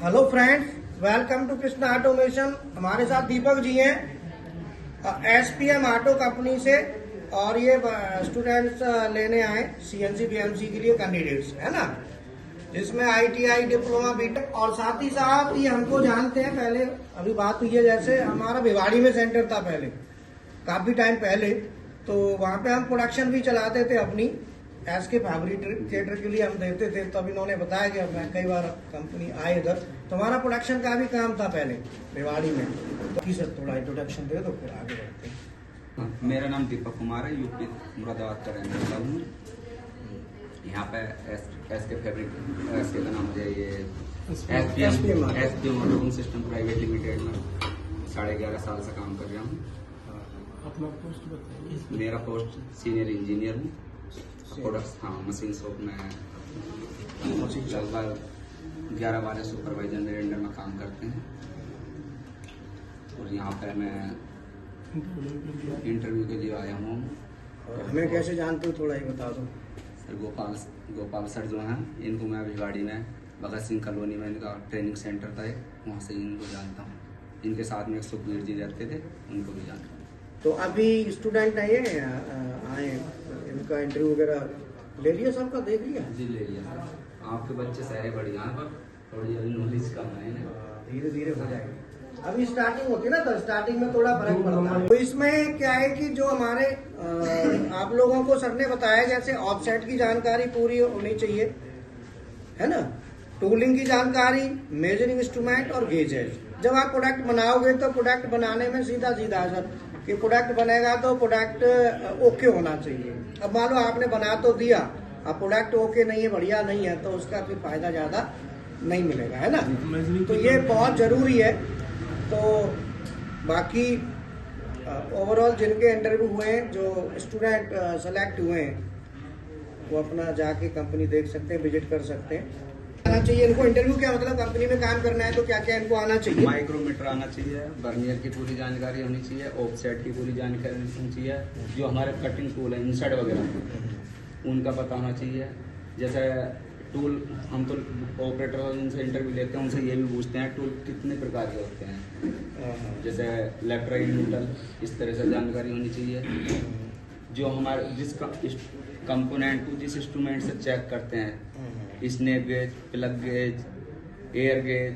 Hello friends, welcome to Krishna Automation. हमारे साथ दीपक जी हैं एसपीएम ऑटो कंपनी से, और ये स्टूडेंट्स लेने आए सीएनसी बीएमसी के लिए कैंडिडेट्स, है ना, जिसमें आईटीआई डिप्लोमा बीटेक, और साथ ही साथ ये हमको जानते हैं। पहले अभी बात हुई है, जैसे हमारा भिवाड़ी में सेंटर था पहले, काफी टाइम पहले, तो वहां पे हम प्रोडक्शन भी चलाते थे अपनी एस के फैब्रिकेटर के लिए हम देते थे। तब इन्होंने बताया कि मैं कई बार कंपनी आए इधर, तो हमारा प्रोडक्शन का भी काम था पहले भिवाड़ी में। तो सर थोड़ा इंट्रोडक्शन दे दो, फिर आगे बढ़ते हैं। मेरा नाम दीपक कुमार है, यूपी मुरादाबाद का रहने वाला हूँ। यहाँ पे एस के फैब्रिक एस के का नाम है ये SPM auto system private limited में 11.5 साल से काम कर रहा हूँ। अपना पोस्ट बताइए। मेरा पोस्ट सीनियर इंजीनियर हूँ। प्रोडक्ट्स, हाँ, मशीन शॉप में लगभग 11-12 सुपरवाइजर मेरे अंडर में काम करते हैं। और यहाँ पे मैं इंटरव्यू के लिए आया हूँ। हमें कैसे जानते हो, थोड़ा ही बता दो। सर गोपाल सर जो हैं, इनको मैं भिवाड़ी में भगत सिंह कॉलोनी में इनका ट्रेनिंग सेंटर था, वहाँ से इनको जानता हूँ। इनके साथ में एक सुखबीर जी रहते थे, उनको भी जानता हूँ। तो अभी स्टूडेंट आए, इनका इंटरव्यू वगैरह ले लिया, सबका देख लिया? जी ले लिया सर। आपके बच्चे सारे बढ़िया हैं, पर थोड़ी अभी नॉलेज कम है ना, धीरे धीरे हो जाएगी। अभी स्टार्टिंग होती है ना, तो स्टार्टिंग में थोड़ा फर्क पड़ता है। तो इसमें क्या है कि जो हमारे आप लोगों को सर ने बताया, जैसे ऑफसेट की जानकारी पूरी होनी चाहिए, है ना, टूलिंग की जानकारी, मेजरिंग इंस्ट्रूमेंट और गेजेज। जब आप प्रोडक्ट बनाओगे तो प्रोडक्ट बनाने में सीधा सर कि प्रोडक्ट बनेगा तो प्रोडक्ट ओके होना चाहिए। अब मान लो आपने बना तो दिया, अब प्रोडक्ट ओके नहीं है, बढ़िया नहीं है, तो उसका फिर फायदा ज्यादा नहीं मिलेगा, है ना। तो ये बहुत जरूरी है। तो बाकी ओवरऑल जिनके इंटरव्यू हुए हैं, जो स्टूडेंट सेलेक्ट हुए हैं, वो अपना जाके कंपनी देख सकते हैं, विजिट कर सकते हैं। आना चाहिए इनको। इंटरव्यू क्या मतलब, कंपनी में काम करना है तो क्या क्या इनको आना चाहिए? माइक्रोमीटर आना चाहिए, बर्नियर की पूरी जानकारी होनी चाहिए, ऑफसेट की पूरी जानकारी होनी चाहिए, जो हमारे कटिंग टूल है इंसर्ट वगैरह उनका पता होना चाहिए। जैसे टूल, हम तो ऑपरेटर जिनसे इंटरव्यू लेते हैं उनसे ये भी पूछते हैं टूल कितने प्रकार के होते हैं, जैसे लेफ्ट राइट न्यूट्रल, इस तरह से जानकारी होनी चाहिए। जो हमारे जिस कंपोनेंट को जिस इंस्ट्रूमेंट से चेक करते हैं, snap gauge, plug gauge, air gauge,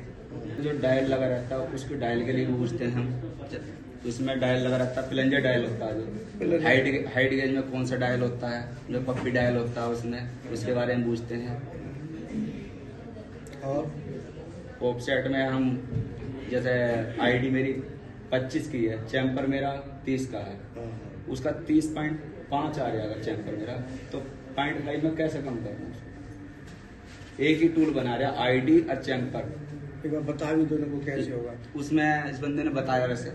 जो डायल लगा रहता है उसके डायल के लिए पूछते हैं हम। उसमें डायल लगा रहता है, प्लंजर डायल होता है, जो हाइट गेज में कौन सा डायल होता है, जो पप्पी डायल होता है उसमें, उसके बारे में पूछते हैं। और ऑफसेट में हम, जैसे आईडी मेरी 25 की है, चैम्पर मेरा 30 का है, उसका 30.5 आ जाएगा चैम्पर मेरा, तो 0.5 में कैसे कम करना। एक ही टूल बना रहा, आईडी और चैम्पर। एक बार बता भी दो को कैसे होगा। उसमें इस बंदे ने बताया वैसे,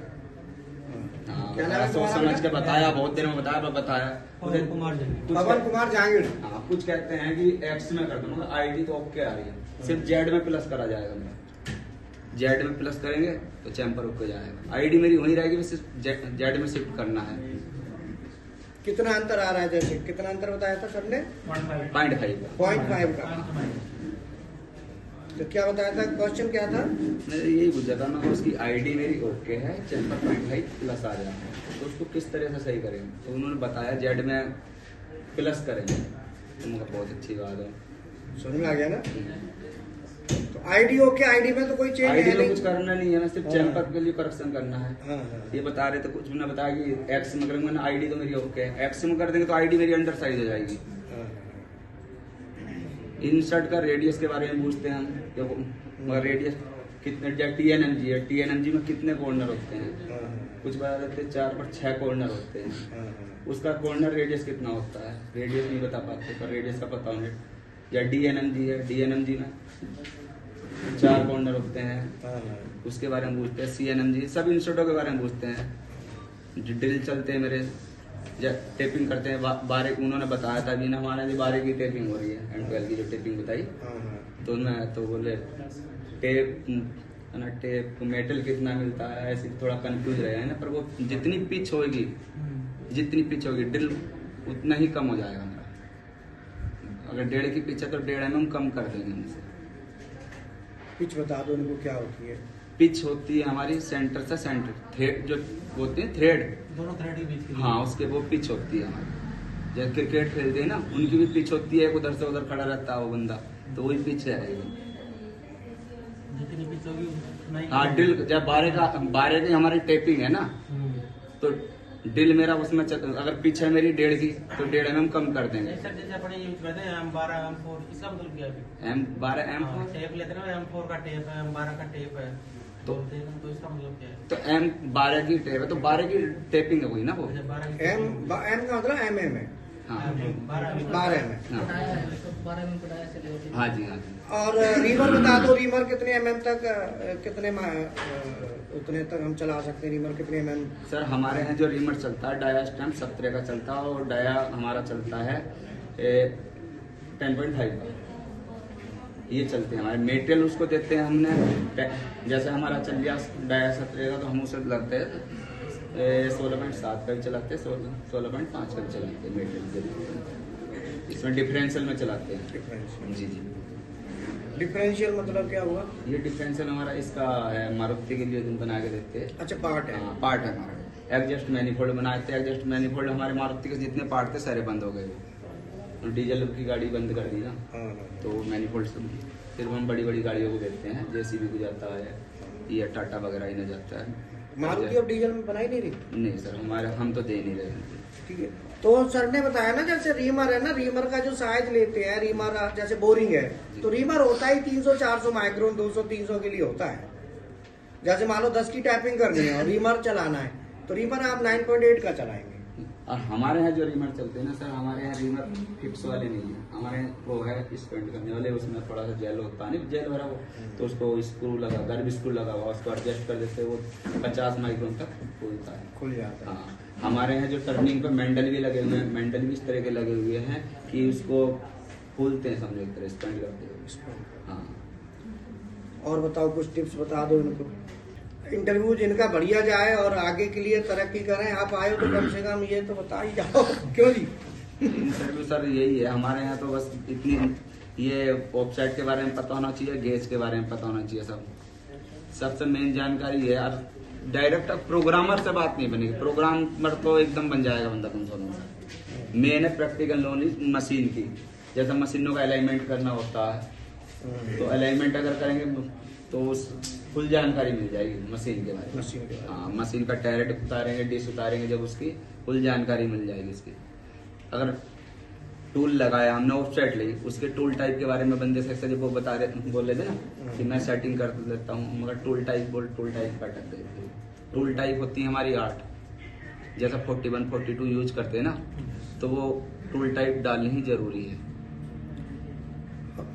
क्या नाम है सोच समझ के बताया, बहुत देर में बताया। पवन कुमार जहांगीर। हाँ, कुछ कहते हैं कि एक्स में कर दो, मगर आईडी तो ओके आ रही है, सिर्फ जेड में प्लस करा जाएगा मेरा। जेड में प्लस करेंगे तो चैम्पर ओके जाएगा। आईडी मेरी वही रहेगी, सिर्फ जेड में शिफ्ट करना है। कितना अंतर आ रहा है, जैसे कितना अंतर बताया था सर ने? 0.5 का। तो क्या बताया था, क्वेश्चन क्या था? मैं यही पूछा था ना, उसकी आईडी मेरी ओके है, चैम्पर 0.5 प्लस आ जाए, तो उसको किस तरह से सही करेंगे। तो उन्होंने बताया जेड में प्लस करेंगे, तो मुझे बहुत अच्छी बात है, समझ में आ गया ना। तो आईडी ओके, आईडी में तो कोई चेंज आईडी है में कुछ करना नहीं है ना, सिर्फ चैम्पर के लिए करेक्शन करना है। हाँ। ये बता रहे थे, कुछ उन्होंने बताया कि एक्स में करेंगे ना, आईडी तो मेरी ओके है, एक्स में कर देंगे तो आईडी मेरी अंडर साइज हो जाएगी। इंसर्ट का रेडियस के बारे में पूछते हैं हम, मगर रेडियस कितने, टीएनएमजी है, टीएनएमजी में कितने कॉर्नर होते हैं, कुछ बता देते हैं 4 पर 6 कॉर्नर होते हैं, उसका कॉर्नर रेडियस कितना होता है, रेडियस नहीं बता पाते, पर रेडियस का पता होने। या डीएनएमजी है, डीएनएमजी में 4 कॉर्नर होते हैं, उसके बारे में पूछते हैं। सीएनएमजी, सब इंस्ट्रूमेंटों के बारे में पूछते हैं। ड्रिल चलते हैं मेरे, टेपिंग करते हैं, बारीक उन्होंने बताया था अभी ना, हमारे भी बारीक की टेपिंग हो रही है, एंड की जो टेपिंग बताई, तो उनमें तो बोले टेप ना, टेप मेटल कितना मिलता है, ऐसे थोड़ा कंफ्यूज रहे हैं ना, पर वो जितनी पिच होगी ड्रिल उतना ही कम हो जाएगा मेरा। अगर 1.5 की पिच है तो 1.5 mm कम कर देंगे उनसे। पिच बता दो इनको क्या होती है। पिच होती है हमारी सेंटर से सेंटर थ्रेड जो होते हैं, थ्रेड दोनों थ्रेड के बीच की। हाँ उसके वो पिच होती है हमारी। जब क्रिकेट खेलते हैं ना उनकी भी पिच होती है, उधर से उधर खड़ा रहता है वो बंदा, तो वही पिच है। जितनी पिच होगी उतना ही। हाँ डिल जब 12 की हमारी टेपिंग है ना, तो डिल मेरा उसमें अगर पिच है मेरी 1.5 की तो 1.5 mm कम कर देंगे। सर जैसे अपने यूज करते हैं M12 M4 इसका मतलब क्या है? M12 M4 टेप लेते हैं ना, M4 का टेप है, M12 का टेप है, तो इसका मतलब क्या है? तो M12 की टेप है, तो 12 की टेपिंग है वही ना वो। अच्छा, 12 एम का मतलब MM है, हाँ 12 में। हाँ हाँ जी हाँ जी। और रीमर बता दो, रीमर कितने MM तक उतने तक हम चला सकते हैं? रीमर कितने MM? सर हमारे यहाँ जो रीमर चलता है डाया स्टैम्प 17 का चलता है, और डाया हमारा चलता है 10.5 का। ये चलते हैं हमारे। मेटेरियल उसको देते हैं हमने, जैसे हमारा चल गया डाया 17 का, तो हम उसे लगते हैं 16.7 का भी चलाते हैं, 16.5 का भी चलाते हैं मेटेरियल। इसमें डिफरेंशियल में चलाते हैं। डिफरेंशियल, जी जी। डिफरेंशियल मतलब क्या हुआ? ये डिफरेंशियल हमारा इसका है, मारुति के लिए बना के देते हैं। अच्छा, पार्ट है। हाँ पार्ट है हमारा। एडजस्ट मैनिफोल्ड बनाए थे, एडजस्ट मैनिफोल्ड हमारे मारुति के जितने पार्ट थे सारे बंद हो गए। डीजल की गाड़ी बंद कर दी ना, हाँ, हाँ। तो मैनिफोल्ड फिर हम बड़ी बड़ी गाड़ियों को देते हैं, जेसीबी को जाता है या टाटा वगैरह इन्हें जाता है। मारुति अब डीजल में बनाई नहीं रही? नहीं सर हमारे हम तो दे नहीं रहे। ठीक है। तो सर ने बताया ना, जैसे रीमर है ना, रीमर का जो साइज लेते हैं, रीमर जैसे बोरिंग है, तो रीमर होता ही 300-400 माइक्रोन, 200-300 के लिए होता है। जैसे मान लो 10 की टैपिंग करनी है और रीमर चलाना है, तो रीमर आप 9.8 का चलाएंगे। और हमारे यहाँ जो रीमर चलते हैं ना सर, हमारे यहाँ रीमर फिक्स वाले नहीं है, हमारे यहाँ वो है स्पेंड करने वाले, उसमें थोड़ा सा जेल होता है ना, जेल भरा वो, तो उसको स्क्रू लगा, गर्भ स्क्रू लगा हुआ, उसको एडजस्ट कर देते, वो 50 माइक्रोन तक खुलता है, खुल जाता है। हाँ। हमारे यहाँ जो टर्निंग पे मैंडल भी लगे हुए हैं, मैंडल भी इस तरह के लगे हुए हैं कि उसको खोलते हैं, समझो एक तरह स्पेंड करते हैं। हाँ। और बताओ, कुछ टिप्स बता दो इनको। इंटरव्यू जिनका बढ़िया जाए और आगे के लिए तरक्की करें, आप आए हो तो कम से कम ये तो बता ही जाओ। क्यों जी? इंटरव्यू सर यही है हमारे यहाँ तो बस इतनी, ये वेबसाइट के बारे में पता होना चाहिए, गेज के बारे में पता होना चाहिए, सबसे मेन जानकारी है। और डायरेक्ट प्रोग्रामर से बात नहीं बनेगी, प्रोग्रामर तो एकदम बन जाएगा बंदा तुम सब। मेन है प्रैक्टिकल नॉलेज मशीन की, जैसे मशीनों का अलाइनमेंट करना होता है, तो अलाइनमेंट अगर करेंगे तो फुल जानकारी मिल जाएगी मशीन के बारे में। मशीन के बारे में। हाँ, मशीन का टैरेट उतारेंगे, डिश उतारेंगे, जब उसकी फुल जानकारी मिल जाएगी इसकी। अगर टूल लगाया हमने, वेबसाइट ली, उसके टूल टाइप के बारे में बंदे से जब वो बोल रहे थे ना कि मैं सेटिंग कर देता हूँ, मगर टूल टाइप का अटक देते। टूल टाइप होती है हमारी 8, जैसा 41, 42 यूज करते हैं ना, तो वो टूल टाइप डालनी ही जरूरी है।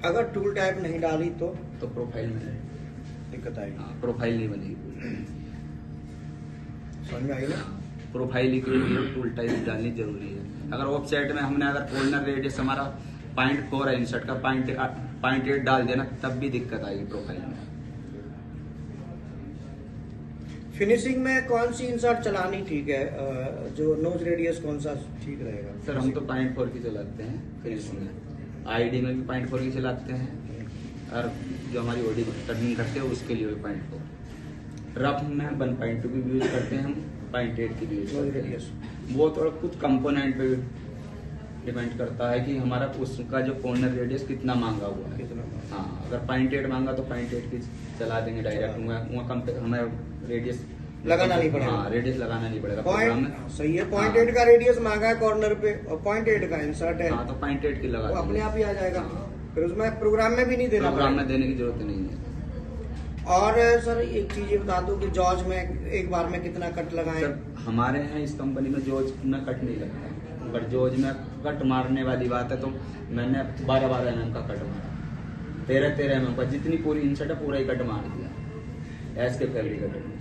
अगर टूल टाइप नहीं डाली तो प्रोफाइल में दिक्कत आएगी। हाँ, प्रोफाइल नहीं बनेगी। समझ में आई ना? प्रोफाइल के लिए टूल टाइप डालनी जरूरी है। अगर वेबसाइट में हमने अगर कॉर्नर रेडियस हमारा 0.4 है इंसर्ट का, 0.8 डाल देना, तब भी दिक्कत आएगी प्रोफाइल में। फिनिशिंग में कौन सी इंसर्ट चलानी ठीक है? जो नोज रेडियस कौन सा ठीक रहेगा? सर हम तो 0.4 की चलाते हैं फिनिशिंग में, आईडी में भी 0.4 की चलाते हैं, और जो हमारी ओडी टर्निंग करते हैं उसके लिए भी 0.4। रफ में 1.2 की भी यूज करते हैं हम, 0.8 की भी यूज करते हैं। वो थोड़ा कुछ कंपोनेंट पे भी डिपेंड करता है कि हमारा उसका जो कॉर्नर रेडियस कितना मांगा हुआ है। हाँ, अगर 0.8 मांगा तो 0.8 की चला देंगे डायरेक्ट, वहाँ हमें रेडियस लगाना नहीं पड़ेगा। हाँ, रेडियस लगाना नहीं पड़ेगा प्रोग्राम में। सही है। 0.8 का रेडियस मांगा है कॉर्नर पे और 0.8 का इंसर्ट है, हाँ, तो 0.8 की लगा वो अपने देंगे। आप ही आ जाएगा। फिर उसमें प्रोग्राम में भी नहीं देना प्रोग्राम में पड़ेगा। देने की जरूरत नहीं है। और सर एक चीज ये बता दो कि जॉर्ज में एक बार में कितना कट लगाएं? सर हमारे यहाँ इस कंपनी में जोज में कट नहीं लगता, पर जोज में कट मारने वाली बात है तो मैंने 12-12 mm का कट मारा, 13-13 mm का, जितनी पूरी इंसर्ट है पूरा ही कट मार दिया एस के फैब्रिक कट।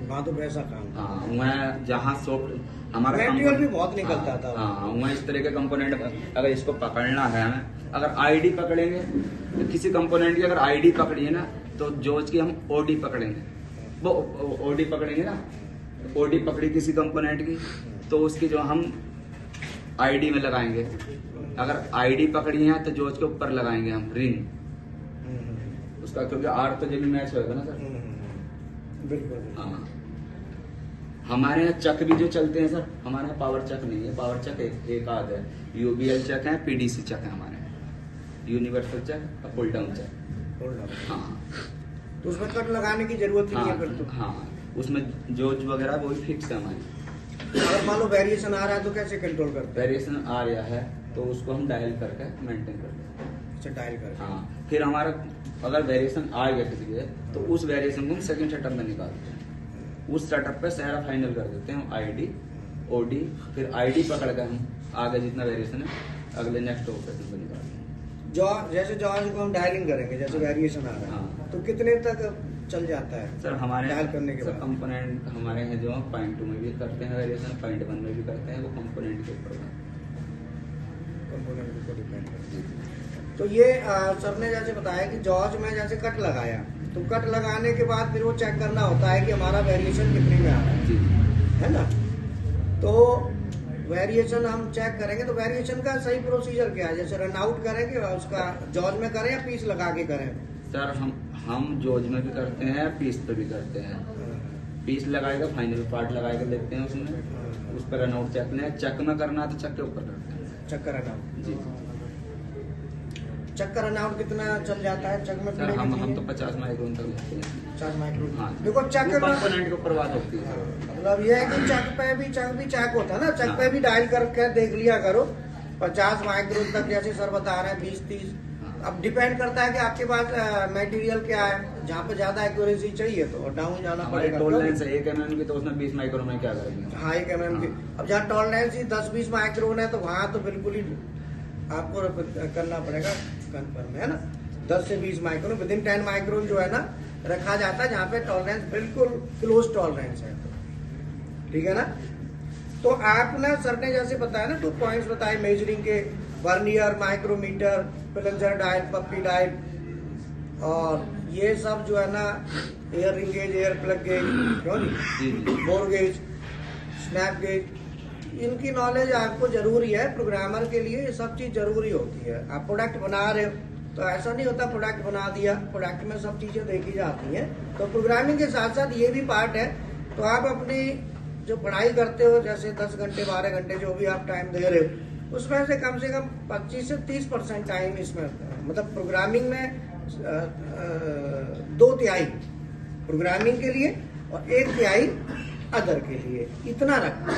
वहाँ तो वैसा काम था। हाँ, वहाँ जहाँ सॉफ्ट हमारा मटेरियल भी बहुत निकलता था। हाँ, वहाँ इस तरह के कंपोनेंट, अगर इसको पकड़ना है हमें, अगर आईडी पकड़ेंगे तो किसी कंपोनेंट की अगर आईडी पकड़ी है ना, तो जोज की हम ओडी पकड़ेंगे, वो ओडी पकड़ेंगे ना, ओडी पकड़ी किसी कंपोनेंट की, तो उसकी जो हम आईडी में लगाएंगे। अगर आईडी पकड़ी है तो जोज के ऊपर लगाएंगे हम रिंग, उसका, क्योंकि आर तो जब भी मैच होगा ना सर। बिल्कुल। हाँ, हमारे यहाँ चक भी जो चलते हैं सर, हमारे यहाँ पावर चक नहीं है, पावर चक एक आध है, यूबीएल चक है, पीडीसी चक है हमारे यहाँ, यूनिवर्सल चक और पुल डाउन चक। हाँ, तो उसमें कट लगाने की जरूरत ही नहीं है फिर तो। हाँ, उसमें जोज वगैरह वो भी फिक्स है हमारी। अगर मान लो वेरिएशन आ रहा है तो कैसे कंट्रोल करते हैं? वेरिएशन आ रहा है तो उसको हम डायल करके मेंटेन करते हैं। अच्छा, डायल करके। हाँ, फिर हमारा अगर वेरिएशन आ गया किसी के, तो उस वेरिएशन को हम सेकंड सेटअप में निकालते हैं, उस सेटअप पे सारा फाइनल कर देते हैं, आईडी ओडी, फिर आईडी पकड़ कर हम आगे जितना वेरिएशन है अगले नेक्स्ट ऑपरेशन पे निकालते हैं। जैसे जॉज को हम डायलिंग करेंगे, जैसे वेरिएशन आ रहा है, हाँ। तो कितने तक चल जाता है सर हमारे डायल करने के सर बाद? कंपोनेंट हमारे हैं जो पॉइंट 2 में भी करते हैं वेरिएशन, पॉइंट 1 में भी करते हैं, वो कंपोनेंट के ऊपर है। कंपोनेंट के ऊपर डिपेंड करता है। तो ये सर ने जैसे बताया कि जॉज में जैसे कट लगाया, तो कट लगाने के बाद फिर वो चेक करना होता है कि हमारा वेरिएशन कितने में आ रहा है, जी है ना? तो वेरिएशन हम चेक करेंगे, तो वेरिएशन का सही प्रोसीजर क्या है? जैसे रन आउट करेंगे उसका जॉज में करें या पीस लगा के करें? सर हम जोज में भी करते हैं, पीस पे भी करते हैं। पीस लगाएगा, फाइनल पार्ट लगाएगा देखते हैं उसमें, उस पर रन आउट चेक नहीं, चेक में करना है तो चेक के ऊपर करते हैं। चक्कर रन आउट, जी चक्कर रन आउट कितना चल जाता है चक में? सर हम तो 50 माइक्रोन तक लेते हैं। 50 माइक्रोन। हाँ, देखो चक वो कंपोनेंट के ऊपर बात होती है। मतलब ये है कि चक भी चेक होता है ना, चक पे भी डायल करके देख लिया करो। 50 माइक्रोन तक जैसे सर बता रहे हैं, 20-30। अब डिपेंड करता है कि आपके पास मटेरियल क्या है, जहाँ पे ज्यादा एक्यूरेसी चाहिए तो डाउन जाना पड़ेगा। टॉलरेंस है 1 mm की, तो उसमें 20 माइक्रोन में क्या करेंगे? हाँ, 1 mm की। अब जहाँ टॉलरेंस ही 10-20 माइक्रोन है, तो वहाँ तो बिल्कुल ही आपको करना पड़ेगा कंफर्म, है ना? 10 से 20 माइक्रोन, विदिन 10 माइक्रोन जो है ना रखा जाता है, जहाँ पे टॉलरेंस बिल्कुल क्लोज टॉलरेंस है। ठीक है ना? तो आपने सर ने जैसे बताया ना 2 पॉइंट्स बताए मेजरिंग के, वर्नियर, माइक्रोमीटर, प्लंजर डायल, पप्पी डायल, और ये सब जो है ना air ring gauge, air plug gauge, क्यों नहीं, बोर गेज, स्नैप गेज, इनकी नॉलेज आपको जरूरी है। प्रोग्रामर के लिए ये सब चीज जरूरी होती है। आप प्रोडक्ट बना रहे हो तो ऐसा नहीं होता प्रोडक्ट बना दिया, प्रोडक्ट में सब चीजें देखी जाती हैं। तो प्रोग्रामिंग के साथ साथ ये भी पार्ट है। तो आप अपनी जो पढ़ाई करते हो, जैसे 10 घंटे 12 घंटे जो भी आप टाइम दे रहे हो, उसमें से कम 25 से 30% टाइम इसमें, मतलब प्रोग्रामिंग में 2/3 प्रोग्रामिंग के लिए और 1/3 अदर के लिए, इतना रखना।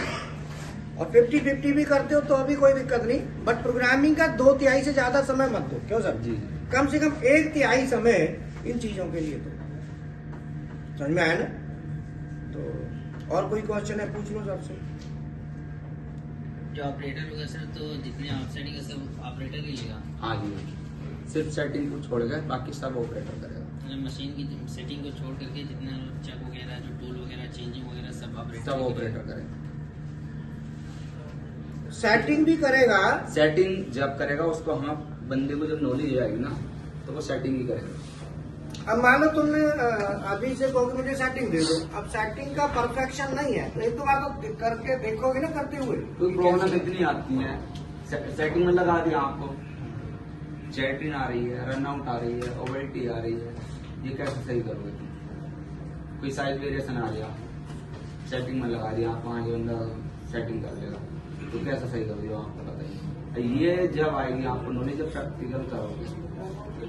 और 50-50 भी करते हो तो अभी कोई दिक्कत नहीं, बट प्रोग्रामिंग का 2/3 से ज्यादा समय मत दो। क्यों सर? जी, कम से कम 1/3 समय इन चीजों के लिए दो। समझ में आया ना? तो और कोई क्वेश्चन है पूछ लो सबसे। जो ऑपरेटर होगा सर, तो जितने आउटसाइडिंग है सब ऑपरेटर ही लेगा? हाँ जी, सिर्फ सेटिंग को छोड़ गए, बाकी सब ऑपरेटर करेगा। मतलब मशीन की सेटिंग को छोड़ करके जितना चक वगैरह, जो टूल वगैरह, चेंजिंग वगैरह सब ऑपरेटर करेगा। सेटिंग भी करेगा? सेटिंग जब करेगा उसको, हम बंदे को जब नॉलेज हो जाएगी ना, तो वो सेटिंग ही करेगा। अब मान लो तुमने अभी से कहोगे मुझे सेटिंग दे दो, अब सेटिंग का परफेक्शन नहीं है, तो एक दो बार तो करके देखोगे ना करते हुए। तो प्रॉब्लम इतनी आती है, सेटिंग में लगा दिया आपको, चैटिंग आ रही है, रन आउट आ रही है, ओवरटी आ रही है, ये कैसे सही करोगे? कोई साइज वेरिएशन आ गया, सेटिंग में लगा दिया, आप आगे बंदा सेटिंग कर लेगा, तो कैसे सही करोगे आपको बताइए। ये जब आएगी आपको नॉलेज, जब प्रैक्टिकल करोगे,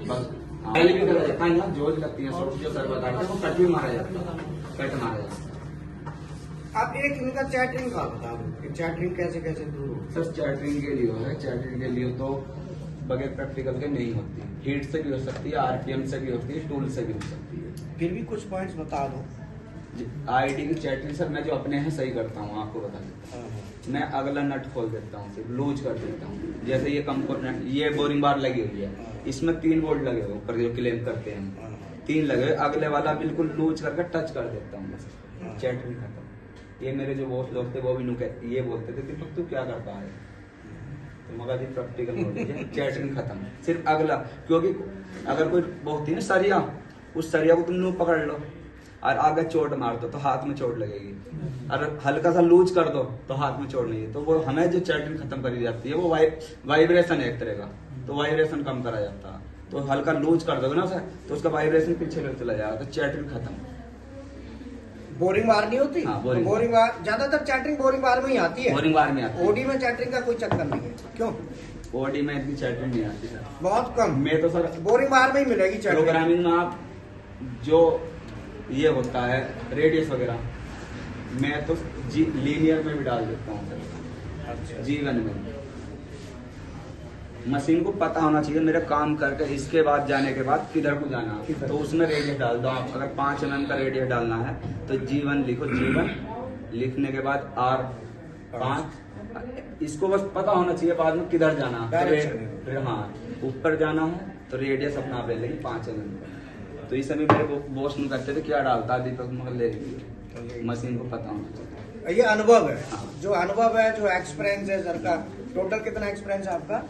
बस पहले भी करा जाता है ना, जोज लगती है, जो सर बताते हैं वो कट भी मारा जाता है, कट मारा जाता है। अब एक इनका चैटरिंग का बता दो कि चैटरिंग कैसे कैसे दूर हो। सर चैटरिंग के लिए है, चैटरिंग के लिए तो बगैर प्रैक्टिकल के नहीं होती, हीट से भी हो सकती है, आरपीएम से भी होती है, टूल से भी हो सकती है। फिर भी कुछ पॉइंट्स बता दो। आईडी की चैटरिंग सर मैं जो अपने हैं सही करता हूँ, आपको बता देता हूँ। मैं अगला नट खोल देता हूँ, सिर्फ लूज कर देता हूँ। जैसे ये कंपोनेंट, ये बोरिंग बार लगी हुई है, इसमें 3 बोल्ट लगे हुए ऊपर जो क्लेम करते हैं, 3 लगे हुए, अगले वाला बिल्कुल लूज करके टच कर देता हूँ, बस चैटरिंग खत्म। ये मेरे जो बॉस लोग थे वो भी ये बोलते थे कि तू क्या करता है, तो मगर जी प्रैक्टिकल नॉलेज है, चैटरिंग खत्म। सिर्फ अगला, क्योंकि अगर कोई बहुत ही ना सरिया, उस सरिया को तुम लोग पकड़ लो और आगे चोट मार दो तो हाथ में चोट लगेगी, और हल्का सा लूज कर दो तो हाथ में चोट नहीं है। तो वो हमें जो चैटरिंग खत्म करी जाती है वो वाइब्रेशन है एक तरह का, तो वाइब्रेशन कम करा जाता है। तो हल्का लूज कर दोगे ना उसे, तो उसका वाइब्रेशन पीछे चला जाएगा, तो चैटरिंग खत्म। बोरिंग बार नहीं होती? हाँ, तो बोरिंग बार ज्यादातर चैटरिंग बोरिंग बार में ही आती है। बोरिंग बार में आती है। ओडी में चैटरिंग का कोई चक्कर नहीं है, क्यों? ओडी में इतनी चैटरिंग नहीं आती सर, बहुत कम। मैं तो सर बोरिंग बार में ही मिलेगी चैटरिंग। प्रोग्रामिंग में आप जो ये होता है रेडियस वगैरह, मैं तो लीनियर में भी डाल देता हूँ सर, अच्छा। जीवन में। मशीन को पता होना चाहिए मेरे काम करके इसके बाद जाने के बाद किधर को जाना है, तो उसमें रेडियस डाल दो आप। अगर 5 mm का रेडियस डालना है तो जीवन लिखो, जीवन लिखने के बाद R5, इसको बस पता होना चाहिए बाद में किधर जाना है। हाँ, ऊपर जाना है तो रेडियस अपना आप ले लेंगे 5 mm का। तो इस समय मेरे बॉस ने कहते थे क्या डालता है दीपक, मगर ले लीजिए, मशीन को पता होना चाहिए। ये अनुभव है, जो अनुभव है, जो एक्सपीरियंस है सर का। टोटल कितना एक्सपीरियंस है आपका?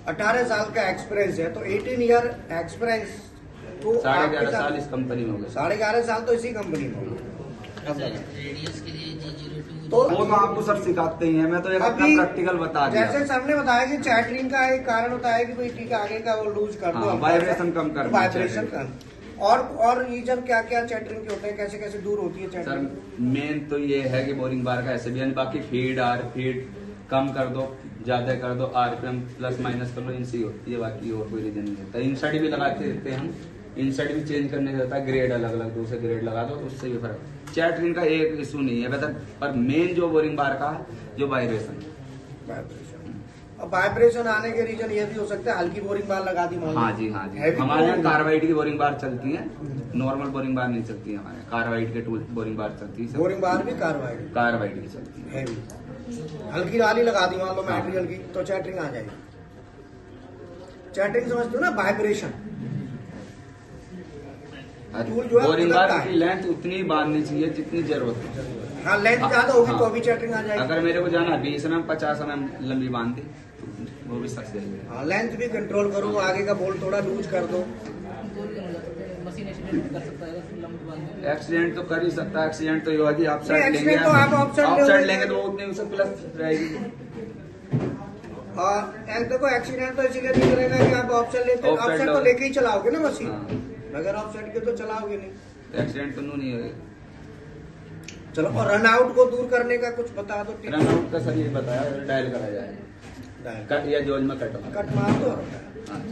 18 साल का एक्सपीरियंस है, तो 18 ईयर एक्सपीरियंस तो 11.5 साल इस कंपनी में हो गए। 11.5 साल तो इसी कंपनी में हो गए। रेडियस के लिए G02 तो वो तो आपको सब सिखाते ही हैं, मैं तो एक अपना अभी प्रैक्टिकल बता दिया। जैसे सर ने बताया कि चैटरिंग का एक कारण होता है कि भाई ठीक है आगे का वो लूज कर दो, हाँ, वाइब्रेशन कम कर दो, वाइब्रेशन कम। और रीजन क्या क्या चैटरिंग के होते हैं, कैसे कैसे दूर होती है सर चैटरिंग? मेन तो ये है कि बोरिंग बार का ऐसे भी है, बाकी फीड कम कर दो, ज्यादा कर दो, आरपीएम प्लस माइनस कर लो, इनसे होती है, बाकी और कोई रीजन नहीं होता। इनसाइड भी लगाते रहते हैं हम, इनसाइड भी चेंज करने का होता है, ग्रेड अलग अलग दूसरे ग्रेड लगा दो तो उससे भी फर्क। चैटरिंग का एक इशू नहीं है बेहतर, पर मेन जो बोरिंग बार का जो वाइब्रेशन। अब वाइब्रेशन आने के रीजन ये भी हो सकता है हल्की बोरिंग बार लगा दी मान लो। हाँ जी, हाँ जी, Heavy हमारे यहाँ boring- कार्बाइड की बोरिंग बार चलती है, नॉर्मल बोरिंग बार नहीं चलती है हमारे यहाँ। कार्बाइड के टूल बोरिंग बार चलती है, बोरिंग बार भी कार्बाइड कार्बाइड की चलती है। हैवी हल्की वाली लगा दी मान लो मटेरियल की, तो चैटरिंग आ जाएगी। चैटरिंग समझते हो ना, वाइब्रेशन। टूल जो है बोरिंग उधर का बार की है। लेंथ उतनी बांधनी चाहिए जितनी जरूरत है। हाँ, लेंथ ज्यादा होगी हाँ। तो भी चैटरिंग आ जाएगी। अगर मेरे को जाना 20 mm 50 mm लंबी बांध दी तो वो भी सक्सेस है। हाँ, लेंथ भी कंट्रोल करो, आगे का बोल्ट थोड़ा लूज कर दो। मशीन एक्सीडेंट कर सकता है लंबी बात में। एक्सीडेंट तो कर ही सकता है, एक्सीडेंट तो ये कि आप नहीं, साइड लेंगे, accident तो आप offside ऑफ साइड लोगे। लेंगे तो वो उतनी उससे प्लस रहेगी। और देखो एक्सीडेंट तो इसीलिए नहीं करेगा कि आप ऑप्शन लेते Offside ऑप्शन तो लो। लेके ही चलाओगे ना मशीन। हाँ। बगैर ऑप्शन के तो चलाओगे नहीं। तो एक्सीडेंट तो नहीं है। चलो, और रन आउट को दूर करने का कुछ बता दो। रन आउट का सर ये बताया, डायल करा जाए, कट या जोज में कट। कट मार दो,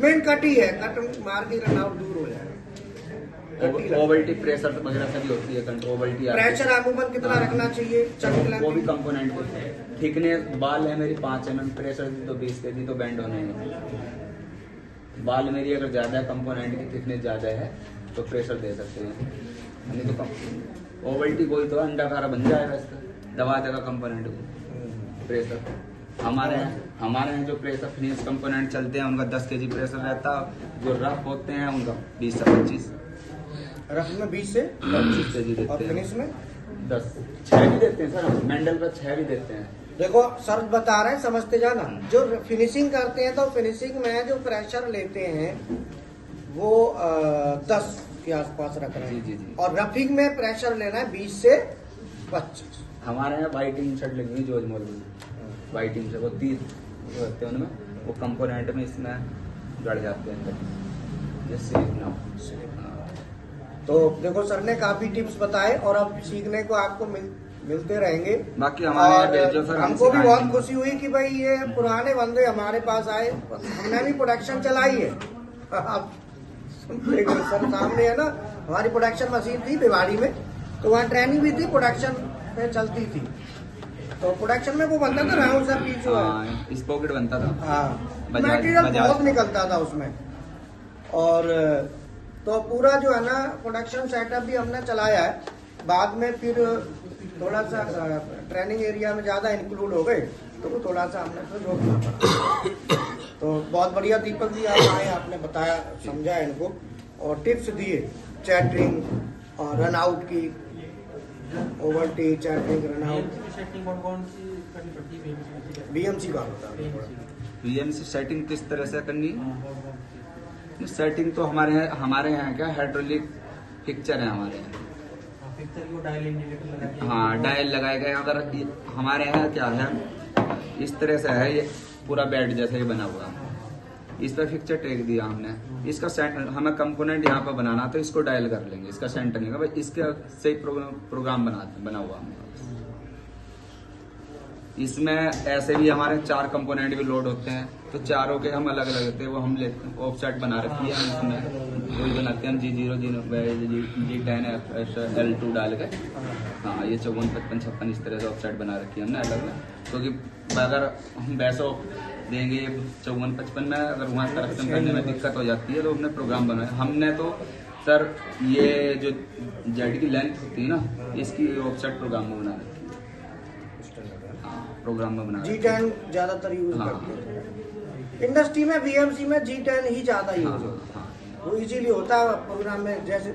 मेन कट ही है, कट मार के रन आउट दूर हो जाएगा। ओवल्टी प्रेशर वगैरह सभी होती है, कंट्रोल ओवल्टी प्रेशर अमूमन कितना रखना चाहिए? वो भी कंपोनेंट थिकनेस। बाल है मेरी 5 mm, प्रेशर दी तो 20 kg तो बैंड होने हैं। बाल मेरी अगर ज्यादा कंपोनेंट की थिकनेस ज्यादा है तो प्रेशर दे सकते हैं, नहीं तो ओवल्टी कोई तो अंडाकार बन जाएगा, इसका दबा देगा कंपोनेंट को प्रेशर। हमारे यहाँ जो प्रेशर फिनिश कंपोनेंट चलते हैं उनका 10 kg प्रेशर रहता है, जो रफ होते हैं उनका 20 से 25। रफ में 20 से 25 kg और देते हैं, फिनिश में 10 6 भी देते हैं सर, मेंडल का 6 भी देते हैं। देखो सर बता रहे हैं, समझते जाना। जो फिनिशिंग करते हैं तो फिनिशिंग में जो प्रेशर लेते हैं वो 10 के आसपास रख रहे जी, जी, हैं, जी। और रफिंग में प्रेशर लेना है 20 से 25। हमारे यहाँ वाइटिंग शर्ट लगी हुई जोज मॉल में, वाइटिंग से वो 30 होते हैं उनमें, वो कंपोनेंट में इसमें गड़ जाते हैं जैसे ना। तो देखो सर ने काफी टिप्स बताए और अब सीखने को आपको मिलते रहेंगे। बाकी हमारे यहाँ और भेजो सर, हम हमको भी सिखाएंगे। बहुत खुशी हुई कि भाई ये पुराने बंदे हमारे पास आए, हमने भी प्रोडक्शन चलाई है। अब देखो सर सामने है ना, हमारी प्रोडक्शन मशीन थी भिवाड़ी में, तो वहाँ ट्रेनिंग भी थी, प्रोडक्शन पे चलती थी। तो प्रोडक्शन में वो बनता था राउंड सा पीछे हाँ, इस पॉकेट बनता था। हाँ, बजाज- मटेरियल बजाज। बहुत निकलता था उसमें। और तो पूरा जो है ना प्रोडक्शन सेटअप भी हमने चलाया है। बाद में फिर थोड़ा सा ट्रेनिंग एरिया में ज्यादा इंक्लूड हो गए, तो वो थोड़ा सा हमने फिर रोकना पड़ा। तो बहुत बढ़िया दीपक जी आप आए, आपने बताया, समझाया इनको और टिप्स दिए चैटरिंग और रन आउट की, ओवरटी चैटरिंग रन आउट। सेटिंग कौन सी करनी पड़ती है? बीएमसी का होता है। वीएमसी सेटिंग किस तरह से करनी है? सेटिंग तो हमारे यहाँ क्या हाइड्रोलिक पिक्चर है हमारे यहाँ। पिक्चर को डायल इंडिकेटर लगा के। हाँ, डायल लगाए गए। अगर हमारे यहाँ क्या है, इस तरह से है, ये पूरा बेड जैसे ही बना हुआ है। इस पर फिक्चर टेक दिया हमने, इसका हमें कंपोनेंट यहाँ पर बनाना तो इसको डायल कर लेंगे, इसका सेंटर नहीं होगा, इसके से प्रोग्राम बना हुआ हमने। इसमें ऐसे भी हमारे 4 कंपोनेंट भी लोड होते हैं, तो चारों के हम अलग अलग होते हैं, वो हम लेते हैं, ऑफसेट बना रखी है हम इसमें, वही बनाते हैं हम G0 G10 L2 डाल के। हाँ, ये 54 55 56 इस तरह से ऑफसेट बना रखी है हमने अलग अलग, क्योंकि अगर हम वैसा देंगे 54 55 में, अगर वहाँ करेक्शन करने में दिक्कत हो जाती है, तो हमने प्रोग्राम बनाया हमने। तो सर ये जो जेड की लेंथ होती है ना, इसकी ऑफसेट प्रोग्राम में बना रखी है, प्रोग्राम में बना G10 ज्यादातर यूज करते हैं इंडस्ट्री में, VMC में G10 ही ज्यादा यूज होता है, वो इजीली होता है प्रोग्राम में। जैसे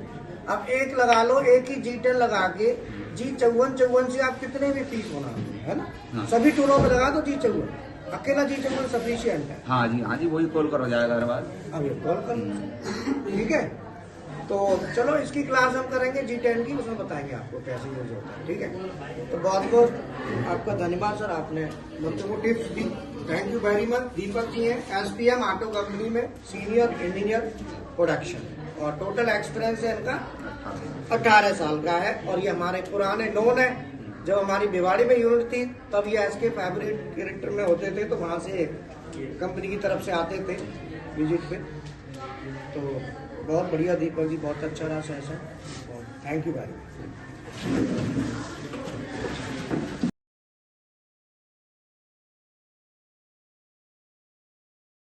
अब एक लगा लो, एक ही G10 लगा के G54 से आप कितने भी पीस बना लो, है ना, सभी टूलों पे लगा दो G54, अकेला G54 सफिशिएंट है। हाँ जी, वही कॉल कर हो जाएगा हर बार। अब ये कॉल कर, ठीक है। तो चलो इसकी क्लास हम करेंगे G10 की, उसमें बताएंगे आपको कैसे यूज होता है, ठीक है। तो बहुत बहुत आपका धन्यवाद सर, आपने बच्चों को टिप्स दी, thank you very much. Deepak ji हैं SPM ऑटो कंपनी में सीनियर इंजीनियर प्रोडक्शन, और टोटल एक्सपीरियंस है इनका 18 साल का है, और ये हमारे पुराने नोन है। जब हमारी भिवाड़ी में यूनिट थी तब ये SK फैब्रिक डायरेक्टर में होते थे, तो वहाँ से कंपनी की तरफ से आते थे विजिट पे। तो बहुत बढ़िया दीपक जी, बहुत अच्छा रहा session, thank you very much.